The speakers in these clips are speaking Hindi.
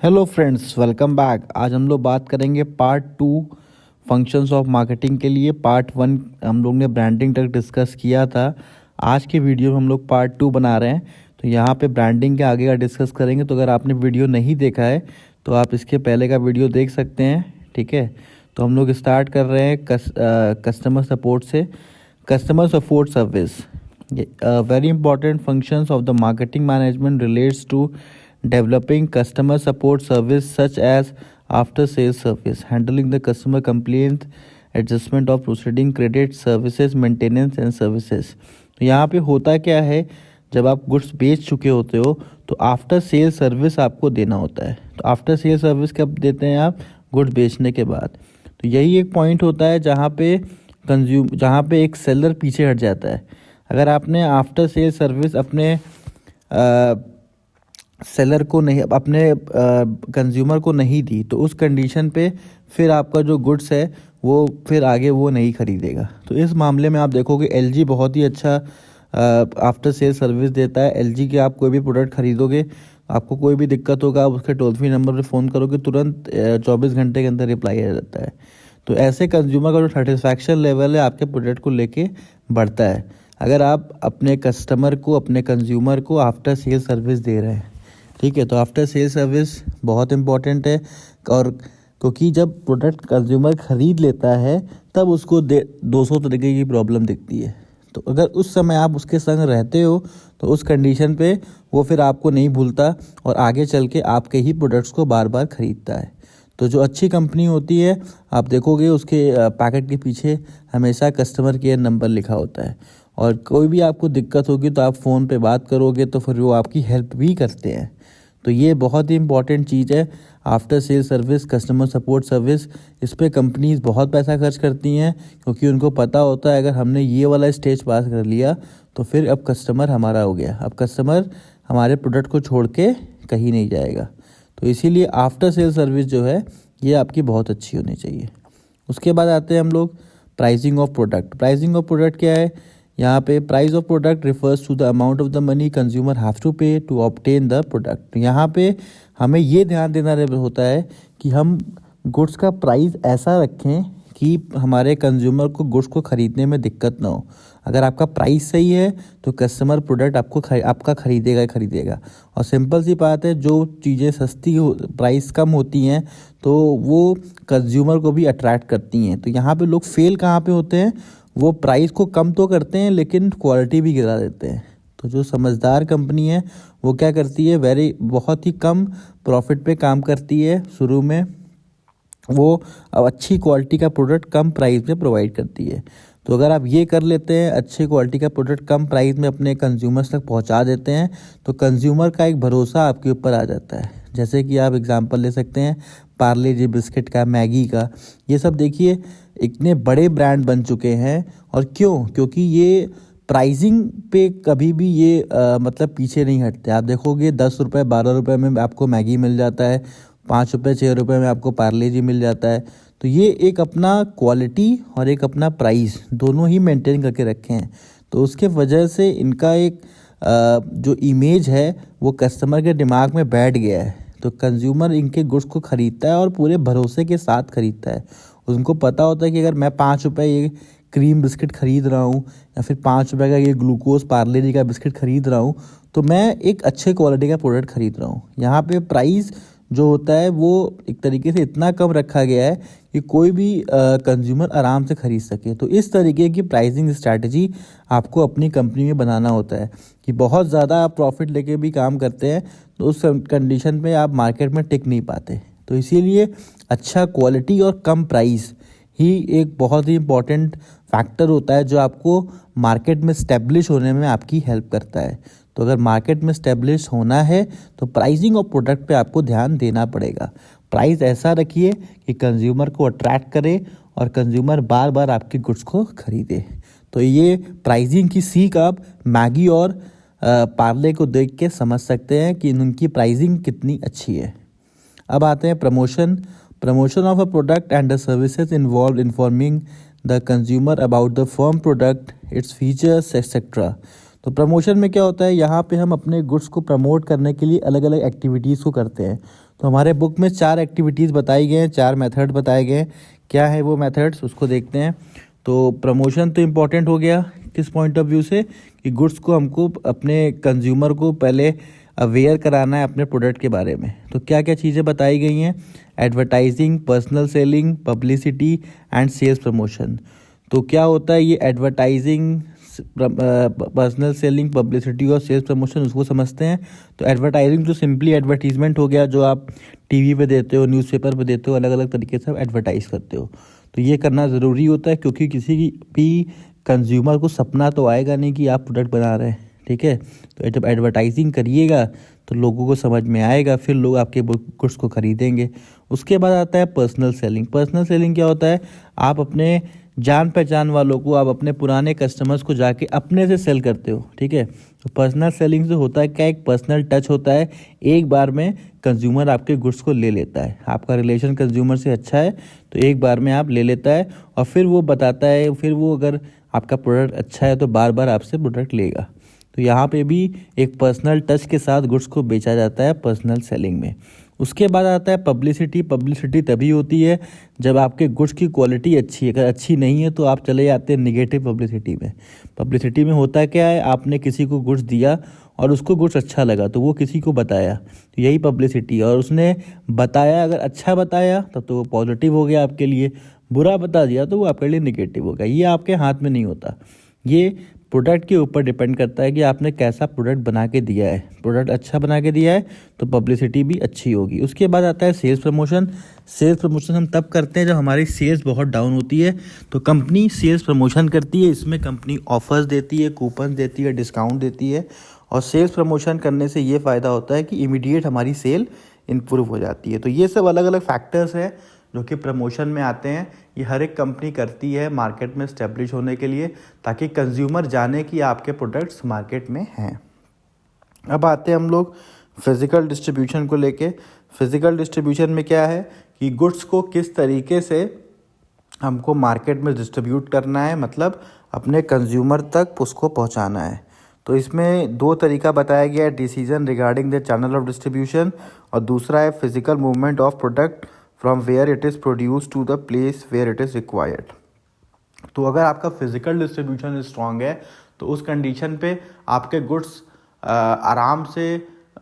Hello friends, welcome back. आज हम लोग बात करेंगे पार्ट 2 फंक्शंस ऑफ मार्केटिंग के लिए। पार्ट 1 हम लोग ने ब्रांडिंग तक डिस्कस किया था। आज के वीडियो में हम लोग पार्ट 2 बना रहे हैं, तो यहाँ पे ब्रांडिंग के आगे का डिस्कस करेंगे। तो अगर आपने वीडियो नहीं देखा है तो आप इसके पहले का वीडियो देख सकते हैं, ठीक है। तो हम लोग स्टार्ट कर रहे हैं कस्टमर सपोर्ट से। Customer support service very important functions of the marketing management relates to developing customer support service such as after sales service, handling the customer complaints, adjustment of proceeding, credit services, maintenance and services। तो यहाँ पे होता क्या है, जब आप गुड्स बेच चुके होते हो तो आफ्टर सेल सर्विस आपको देना होता है। तो आफ्टर सेल सर्विस कब देते हैं आप? गुड्स बेचने के बाद। तो यही एक पॉइंट होता है जहाँ पे एक सेलर पीछे हट जाता है। अगर आपने आफ्टर सेल सर्विस अपने सेलर को नहीं, अपने कंज्यूमर को नहीं दी, तो उस कंडीशन पे फिर आपका जो गुड्स है वो फिर आगे वो नहीं खरीदेगा। तो इस मामले में आप देखोगे LG बहुत ही अच्छा आफ्टर सेल सर्विस देता है। LG के आप कोई भी प्रोडक्ट खरीदोगे, आपको कोई भी दिक्कत होगा, आप उसके टोल फ्री नंबर पे फ़ोन करोगे, तुरंत 24 घंटे के अंदर रिप्लाई आ जाता है। तो ऐसे कंज्यूमर का जो सेटिस्फैक्शन लेवल है आपके प्रोडक्ट को लेके बढ़ता है, अगर आप अपने कस्टमर को, अपने कंज्यूमर को आफ्टर सेल सर्विस दे रहे हैं, ठीक है। तो आफ्टर सेल सर्विस बहुत इंपॉर्टेंट है, और क्योंकि जब प्रोडक्ट कंज्यूमर ख़रीद लेता है तब उसको 200 तरीके की प्रॉब्लम दिखती है। तो अगर उस समय आप उसके संग रहते हो तो उस कंडीशन पे वो फिर आपको नहीं भूलता और आगे चल के आपके ही प्रोडक्ट्स को बार बार ख़रीदता है। तो जो अच्छी कंपनी होती है, आप देखोगे उसके पैकेट के पीछे हमेशा कस्टमर केयर नंबर लिखा होता है, और कोई भी आपको दिक्कत होगी तो आप फ़ोन पे बात करोगे तो फिर वो आपकी हेल्प भी करते हैं। तो ये बहुत ही इंपॉर्टेंट चीज़ है, after sale service, customer support service. इस पे कंपनीज बहुत पैसा खर्च करती हैं, क्योंकि उनको पता होता है अगर हमने ये वाला स्टेज पास कर लिया तो फिर अब कस्टमर हमारा हो गया, अब कस्टमर हमारे प्रोडक्ट को छोड़ के कहीं नहीं जाएगा। तो इसीलिए आफ्टर सेल सर्विस जो है ये आपकी बहुत अच्छी होनी चाहिए। उसके बाद आते हैं हम लोग pricing of product. Pricing of product क्या है? यहाँ पे price of product refers to the amount of the money consumer have to pay to obtain the product. यहाँ पे हमें ये ध्यान देना होता है कि हम गुड्स का प्राइस ऐसा रखें कि हमारे कंज्यूमर को गुड्स को ख़रीदने में दिक्कत ना हो। अगर आपका प्राइस सही है तो कस्टमर प्रोडक्ट आपका ख़रीदेगा ही ख़रीदेगा। और सिंपल सी बात है, जो चीज़ें सस्ती प्राइस कम होती हैं तो वो कंज्यूमर को भी अट्रैक्ट करती हैं। तो यहाँ पे लोग फेल कहाँ पे होते हैं? वो प्राइस को कम तो करते हैं लेकिन क्वालिटी भी गिरा देते हैं। तो जो समझदार कंपनी है वो क्या करती है, बहुत ही कम प्रॉफिट पे काम करती है। शुरू में वो अच्छी क्वालिटी का प्रोडक्ट कम प्राइस में प्रोवाइड करती है। तो अगर आप ये कर लेते हैं, अच्छी क्वालिटी का प्रोडक्ट कम प्राइस में अपने कंज्यूमर्स तक पहुंचा देते हैं, तो कंज्यूमर का एक भरोसा आपके ऊपर आ जाता है। जैसे कि आप एग्जांपल ले सकते हैं पार्ले जी बिस्किट का, मैगी का। ये सब देखिए इतने बड़े ब्रांड बन चुके हैं, और क्योंकि ये प्राइसिंग पे कभी भी ये मतलब पीछे नहीं हटते। आप देखोगे 10 रुपये 12 रुपये में आपको मैगी मिल जाता है, 5 रुपये 6 रुपये में आपको पार्ले जी मिल जाता है। तो ये एक अपना क्वालिटी और एक अपना प्राइस दोनों ही मेंटेन करके रखे हैं। तो उसके वजह से इनका एक जो इमेज है वो कस्टमर के दिमाग में बैठ गया है। तो कंज्यूमर इनके गुड्स को ख़रीदता है और पूरे भरोसे के साथ ख़रीदता है। उनको पता होता है कि अगर मैं 5 रुपये ये क्रीम बिस्किट ख़रीद रहा हूँ, या फिर 5 रुपये का ये ग्लूकोज पार्ले जी का बिस्किट ख़रीद रहा हूँ, तो मैं एक अच्छे क्वालिटी का प्रोडक्ट ख़रीद रहा हूँ। यहाँ पे प्राइस जो होता है वो एक तरीके से इतना कम रखा गया है कि कोई भी कंज्यूमर आराम से ख़रीद सके। तो इस तरीके की प्राइसिंग स्ट्रैटेजी आपको अपनी कंपनी में बनाना होता है कि बहुत ज़्यादा आप प्रॉफिट लेके भी काम करते हैं तो उस कंडीशन में आप मार्केट में टिक नहीं पाते। तो इसीलिए अच्छा क्वालिटी और कम प्राइस ही एक बहुत ही इम्पॉर्टेंट फैक्टर होता है जो आपको मार्केट में स्टेब्लिश होने में आपकी हेल्प करता है। तो अगर मार्केट में स्टेब्लिश होना है तो प्राइसिंग ऑफ प्रोडक्ट पे आपको ध्यान देना पड़ेगा। प्राइस ऐसा रखिए कि कंज्यूमर को अट्रैक्ट करे और कंज्यूमर बार बार आपके गुड्स को खरीदे। तो ये प्राइसिंग की सीख आप मैगी और पार्ले को देख के समझ सकते हैं कि उनकी प्राइसिंग कितनी अच्छी है। अब आते हैं promotion of a product and the services involve informing the consumer about the firm product, its features etcetera. तो प्रमोशन में क्या होता है, यहाँ पे हम अपने गुड्स को प्रमोट करने के लिए अलग अलग एक्टिविटीज़ को करते हैं। तो हमारे बुक में 4 एक्टिविटीज़ बताई गए हैं, 4 मेथड बताए गए हैं। क्या है वो मेथड्स, उसको देखते हैं। तो प्रमोशन तो इम्पॉर्टेंट हो गया किस पॉइंट ऑफ व्यू से, कि गुड्स को हमको अपने कंज्यूमर को पहले अवेयर कराना है अपने प्रोडक्ट के बारे में। तो क्या क्या चीज़ें बताई गई हैं, advertising, personal selling, publicity and sales promotion. तो क्या होता है ये एडवर्टाइजिंग, पर्सनल सेलिंग, पब्लिसिटी और सेल्स प्रमोशन, उसको समझते हैं। तो एडवर्टाइजिंग तो सिंपली एडवर्टीजमेंट हो गया, जो आप टीवी पे देते हो, न्यूज़पेपर पे देते हो, अलग अलग तरीके से आप एडवर्टाइज करते हो। तो ये करना ज़रूरी होता है, क्योंकि किसी भी कंज्यूमर को सपना तो आएगा नहीं कि आप प्रोडक्ट बना रहे हैं, ठीक है। तो जब एडवर्टाइजिंग करिएगा तो लोगों को समझ में आएगा, फिर लोग आपके गुड्स को खरीदेंगे। उसके बाद आता है पर्सनल सेलिंग। पर्सनल सेलिंग क्या होता है, आप अपने जान पहचान वालों को, आप अपने पुराने कस्टमर्स को जाके अपने से सेल करते हो, ठीक है। तो पर्सनल सेलिंग से होता है क्या, एक पर्सनल टच होता है, एक बार में कंज्यूमर आपके गुड्स को ले लेता है। आपका रिलेशन कंज्यूमर से अच्छा है तो एक बार में आप ले लेता है, और फिर वो बताता है, फिर वो अगर आपका प्रोडक्ट अच्छा है तो बार बार आपसे प्रोडक्ट लेगा। तो यहाँ पे भी एक पर्सनल टच के साथ गुड्स को बेचा जाता है पर्सनल सेलिंग में। उसके बाद आता है पब्लिसिटी। पब्लिसिटी तभी होती है जब आपके गुड्स की क्वालिटी अच्छी है। अगर अच्छी नहीं है तो आप चले जाते हैं निगेटिव पब्लिसिटी में। पब्लिसिटी में होता क्या है, आपने किसी को गुड्स दिया और उसको गुड्स अच्छा लगा तो वो किसी को बताया, तो यही पब्लिसिटी है। और उसने बताया, अगर अच्छा बताया तब तो वो पॉजिटिव हो गया आपके लिए, बुरा बता दिया तो वो आपके लिए निगेटिव हो गया। ये आपके हाथ में नहीं होता, ये प्रोडक्ट के ऊपर डिपेंड करता है कि आपने कैसा प्रोडक्ट बना के दिया है। प्रोडक्ट अच्छा बना के दिया है तो पब्लिसिटी भी अच्छी होगी। उसके बाद आता है सेल्स प्रमोशन। सेल्स प्रमोशन हम तब करते हैं जब हमारी सेल्स बहुत डाउन होती है, तो कंपनी सेल्स प्रमोशन करती है। इसमें कंपनी ऑफर्स देती है, कूपन देती है, डिस्काउंट देती है। और सेल्स प्रमोशन करने से ये फ़ायदा होता है कि इमीडिएट हमारी सेल इम्प्रूव हो जाती है। तो ये सब अलग अलग फैक्टर्स हैं जो कि प्रमोशन में आते हैं। ये हर एक कंपनी करती है मार्केट में स्टेब्लिश होने के लिए, ताकि कंज्यूमर जाने कि आपके प्रोडक्ट्स मार्केट में हैं। अब आते हैं हम लोग फिज़िकल डिस्ट्रीब्यूशन को लेके। फिज़िकल डिस्ट्रीब्यूशन में क्या है कि गुड्स को किस तरीके से हमको मार्केट में डिस्ट्रीब्यूट करना है, मतलब अपने कंज्यूमर तक उसको पहुंचाना है। तो इसमें 2 तरीका बताया गया है, decision regarding the channel of distribution, और दूसरा है physical movement of product from where it is produce to the place where it is required. तो अगर आपका फिजिकल डिस्ट्रीब्यूशन स्ट्रांग है तो उस कंडीशन पे आपके गुड्स आराम से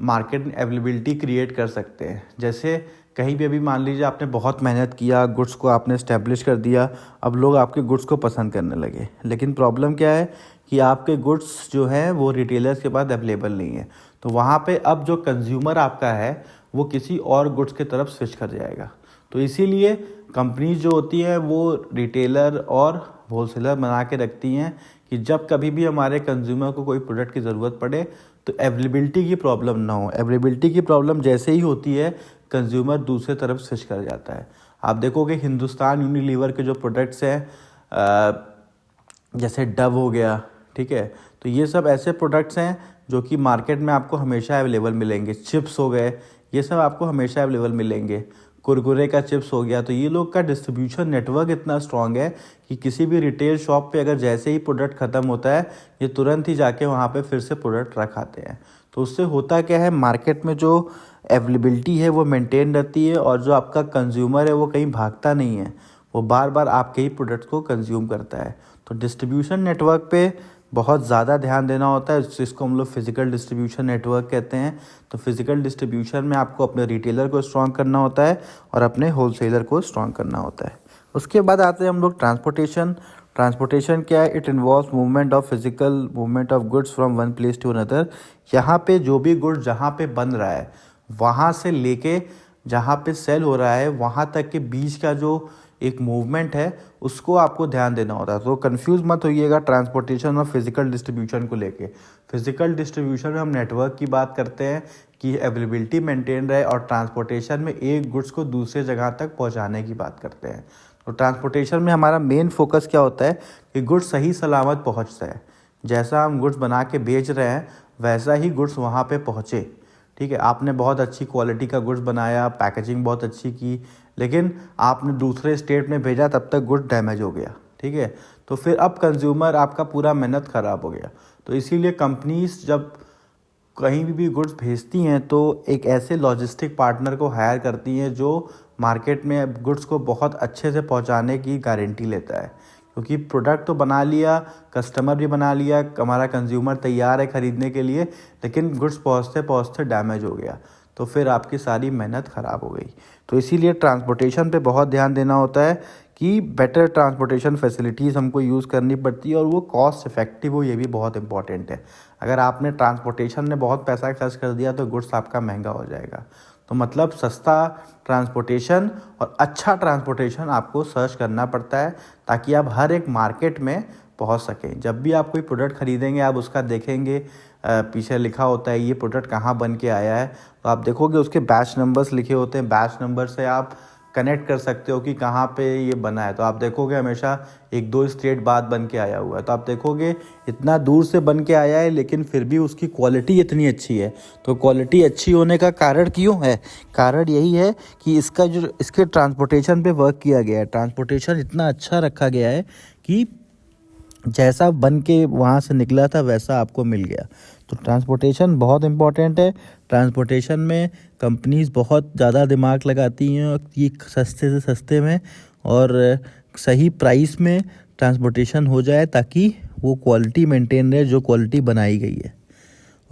मार्केट में अवेलेबिलिटी क्रिएट कर सकते हैं। जैसे कहीं भी अभी मान लीजिए आपने बहुत मेहनत किया, गुड्स को आपने इस्टेब्लिश कर दिया, अब लोग आपके गुड्स को पसंद करने लगे, लेकिन प्रॉब्लम क्या है कि आपके गुड्स जो हैं वो रिटेलर्स के पास अवेलेबल नहीं है। तो वहाँ पे अब जो कंज्यूमर आपका है वो किसी और गुड्स की तरफ स्विच कर जाएगा। तो इसीलिए कंपनी जो होती है वो रिटेलर और होलसेलर बना के रखती हैं कि जब कभी भी हमारे कंज्यूमर को कोई प्रोडक्ट की ज़रूरत पड़े तो अवेलेबिलिटी की प्रॉब्लम ना हो। अवेलेबिलिटी की प्रॉब्लम जैसे ही होती है कंज्यूमर दूसरे तरफ स्विच कर जाता है। आप देखोगे हिंदुस्तान यूनिलीवर के जो प्रोडक्ट्स हैं, जैसे डव हो गया, ठीक है, तो ये सब ऐसे प्रोडक्ट्स हैं जो कि मार्केट में आपको हमेशा अवेलेबल मिलेंगे। चिप्स हो गए, ये सब आपको हमेशा अवेलेबल मिलेंगे। कुरकुरे का चिप्स हो गया। तो ये लोग का डिस्ट्रीब्यूशन नेटवर्क इतना स्ट्रांग है कि किसी भी रिटेल शॉप पे अगर जैसे ही प्रोडक्ट ख़त्म होता है ये तुरंत ही जाके वहाँ पे फिर से प्रोडक्ट रखाते हैं। तो उससे होता क्या है, मार्केट में जो अवेलेबिलिटी है वो मेंटेन रहती है, और जो आपका कंज्यूमर है वो कहीं भागता नहीं है, वो बार बार आपके ही प्रोडक्ट को कंज्यूम करता है। तो डिस्ट्रीब्यूशन नेटवर्क पे बहुत ज़्यादा ध्यान देना होता है, जिसको हम लोग फिजिकल डिस्ट्रीब्यूशन नेटवर्क कहते हैं। तो फिजिकल डिस्ट्रीब्यूशन में आपको अपने रिटेलर को स्ट्रॉन्ग करना होता है और अपने होलसेलर को स्ट्रॉन्ग करना होता है। उसके बाद आते हैं हम लोग ट्रांसपोर्टेशन। ट्रांसपोर्टेशन क्या है, it involves movement of physical movement of goods from one place to another. यहाँ पे जो भी गुड्स जहाँ पे बन रहा है वहाँ से लेके जहाँ पे सेल हो रहा है वहाँ तक के बीच का जो एक मूवमेंट है उसको आपको ध्यान देना होता है। तो कंफ्यूज मत होइएगा ट्रांसपोर्टेशन और फिजिकल डिस्ट्रीब्यूशन को लेके। फिजिकल डिस्ट्रीब्यूशन में हम नेटवर्क की बात करते हैं कि अवेलेबिलिटी मेंटेन रहे, और ट्रांसपोर्टेशन में एक गुड्स को दूसरे जगह तक पहुंचाने की बात करते हैं। तो ट्रांसपोर्टेशन में हमारा मेन फोकस क्या होता है कि गुड्स सही सलामत पहुँच जाए। जैसा हम गुड्स बना के बेच रहे हैं वैसा ही गुड्स वहाँ पर पहुँचे, ठीक है। आपने बहुत अच्छी क्वालिटी का गुड्स बनाया, पैकेजिंग बहुत अच्छी की, लेकिन आपने दूसरे स्टेट में भेजा तब तक गुड्स डैमेज हो गया, ठीक है। तो फिर अब कंज्यूमर आपका पूरा मेहनत ख़राब हो गया। तो इसीलिए कंपनीज जब कहीं भी गुड्स भेजती हैं तो एक ऐसे लॉजिस्टिक पार्टनर को हायर करती हैं जो मार्केट में गुड्स को बहुत अच्छे से पहुंचाने की गारंटी लेता है, क्योंकि प्रोडक्ट तो बना लिया, कस्टमर भी बना लिया, हमारा कंज्यूमर तैयार है ख़रीदने के लिए, लेकिन गुड्स पहुंचते पहुंचते डैमेज हो गया तो फिर आपकी सारी मेहनत ख़राब हो गई। तो इसीलिए ट्रांसपोर्टेशन पे बहुत ध्यान देना होता है कि बेटर ट्रांसपोर्टेशन फैसिलिटीज़ हमको यूज़ करनी पड़ती है और वो कॉस्ट इफ़ेक्टिव हो, ये भी बहुत इंपॉर्टेंट है। अगर आपने ट्रांसपोर्टेशन में बहुत पैसा खर्च कर दिया तो गुड्स आपका महंगा हो जाएगा। तो मतलब सस्ता ट्रांसपोर्टेशन और अच्छा ट्रांसपोर्टेशन आपको सर्च करना पड़ता है ताकि आप हर एक मार्केट में पहुंच सकें। जब भी आप कोई प्रोडक्ट ख़रीदेंगे आप उसका देखेंगे, पीछे लिखा होता है ये प्रोडक्ट कहाँ बन के आया है, तो आप देखोगे उसके बैच नंबर्स लिखे होते हैं। बैच नंबर से आप कनेक्ट कर सकते हो कि कहाँ पे ये बना है। तो आप देखोगे हमेशा 1-2 स्टेट बाद बन के आया हुआ है, तो आप देखोगे इतना दूर से बन के आया है लेकिन फिर भी उसकी क्वालिटी इतनी अच्छी है। तो क्वालिटी अच्छी होने का कारण क्यों है? कारण यही है कि इसके ट्रांसपोर्टेशन पे वर्क किया गया है। ट्रांसपोर्टेशन इतना अच्छा रखा गया है कि जैसा बन के वहाँ से निकला था वैसा आपको मिल गया। तो ट्रांसपोर्टेशन बहुत इम्पॉर्टेंट है। ट्रांसपोर्टेशन में कंपनीज़ बहुत ज़्यादा दिमाग लगाती हैं कि सस्ते से सस्ते में और सही प्राइस में ट्रांसपोर्टेशन हो जाए ताकि वो क्वालिटी मेंटेन रहे जो क्वालिटी बनाई गई है।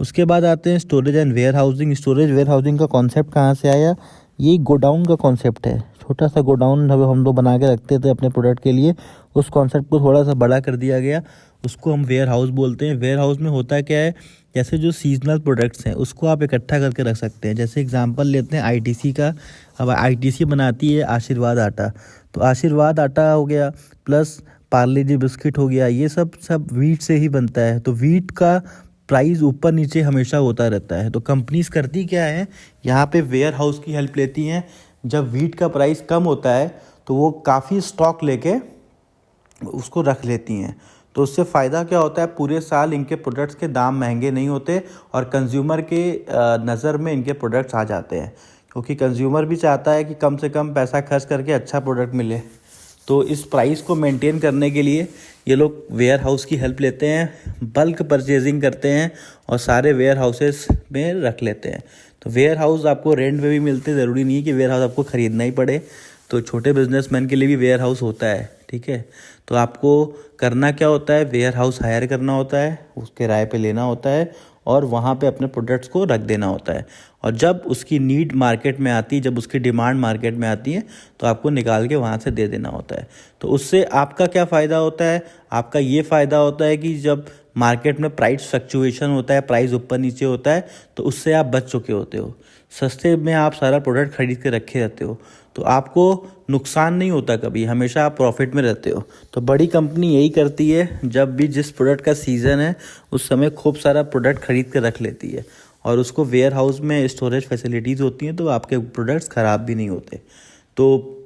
उसके बाद आते हैं storage and warehousing. Storage warehousing का कॉन्सेप्ट कहाँ से आया? ये गोडाउन का कॉन्सेप्ट है। छोटा सा गोडाउन हम लोग बना के रखते थे अपने प्रोडक्ट के लिए, उस कॉन्सेप्ट को थोड़ा सा बड़ा कर दिया गया, उसको हम वेयर हाउस बोलते हैं। वेयर हाउस में होता क्या है, जैसे जो सीजनल प्रोडक्ट्स हैं उसको आप इकट्ठा करके रख सकते हैं। जैसे एग्जांपल लेते हैं आईटीसी का। अब आईटीसी बनाती है आशीर्वाद आटा, तो आशीर्वाद आटा हो गया प्लस पार्ले जी बिस्किट हो गया, ये सब वीट से ही बनता है। तो वीट का प्राइस ऊपर नीचे हमेशा होता रहता है। तो कंपनीज करती क्या है, यहाँ पे वेयर हाउस की हेल्प लेती हैं। जब वीट का प्राइस कम होता है तो वो काफ़ी स्टॉक लेके उसको रख लेती हैं। तो उससे फ़ायदा क्या होता है, पूरे साल इनके प्रोडक्ट्स के दाम महंगे नहीं होते और कंज्यूमर के नज़र में इनके प्रोडक्ट्स आ जाते हैं, क्योंकि कंज्यूमर भी चाहता है कि कम से कम पैसा खर्च करके अच्छा प्रोडक्ट मिले। तो इस प्राइस को मेंटेन करने के लिए ये लोग वेयर हाउस की हेल्प लेते हैं, बल्क परचेजिंग करते हैं और सारे वेयर हाउसेस में रख लेते हैं। तो वेयर हाउस आपको रेंट पे भी मिलते, ज़रूरी नहीं है कि वेयर हाउस आपको ख़रीदना ही पड़े। तो छोटे बिजनेसमैन के लिए भी वेयर हाउस होता है, ठीक है। तो आपको करना क्या होता है, वेयर हाउस हायर करना होता है, उसके किराए पे लेना होता है और वहाँ पे अपने प्रोडक्ट्स को रख देना होता है। और जब उसकी नीड मार्केट में आती है, जब उसकी डिमांड मार्केट में आती है तो आपको निकाल के वहाँ से दे देना होता है। तो उससे आपका क्या फ़ायदा होता है? आपका ये फ़ायदा होता है कि जब मार्केट में प्राइस फ्लक्चुएशन होता है, प्राइस ऊपर नीचे होता है, तो उससे आप बच चुके होते हो। सस्ते में आप सारा प्रोडक्ट खरीद के रखे रहते हो तो आपको नुकसान नहीं होता कभी, हमेशा आप प्रॉफिट में रहते हो। तो बड़ी कंपनी यही करती है, जब भी जिस प्रोडक्ट का सीज़न है उस समय खूब सारा प्रोडक्ट खरीद के रख लेती है और उसको वेयर हाउस में स्टोरेज फैसिलिटीज़ होती हैं तो आपके प्रोडक्ट्स ख़राब भी नहीं होते। तो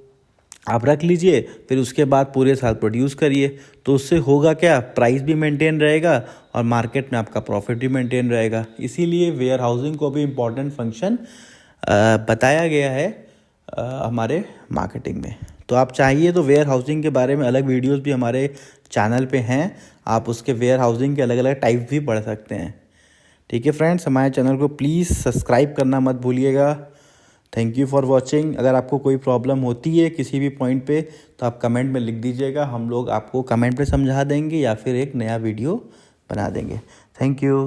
आप रख लीजिए, फिर उसके बाद पूरे साल प्रोड्यूस करिए। तो उससे होगा क्या, प्राइस भी मेंटेन रहेगा और मार्केट में आपका प्रॉफिट भी मेंटेन रहेगा। इसीलिए वेयर हाउसिंग को भी इम्पॉर्टेंट फंक्शन बताया गया है हमारे मार्केटिंग में। तो आप चाहिए तो वेयर हाउसिंग के बारे में अलग वीडियोस भी हमारे चैनल पे हैं, आप उसके वेयर हाउसिंग के अलग अलग टाइप भी पढ़ सकते हैं। ठीक है फ्रेंड्स, हमारे चैनल को प्लीज़ सब्सक्राइब करना मत भूलिएगा। Thank you for watching. अगर आपको कोई प्रॉब्लम होती है किसी भी पॉइंट पे तो आप कमेंट में लिख दीजिएगा, हम लोग आपको कमेंट पे समझा देंगे या फिर एक नया वीडियो बना देंगे। Thank you.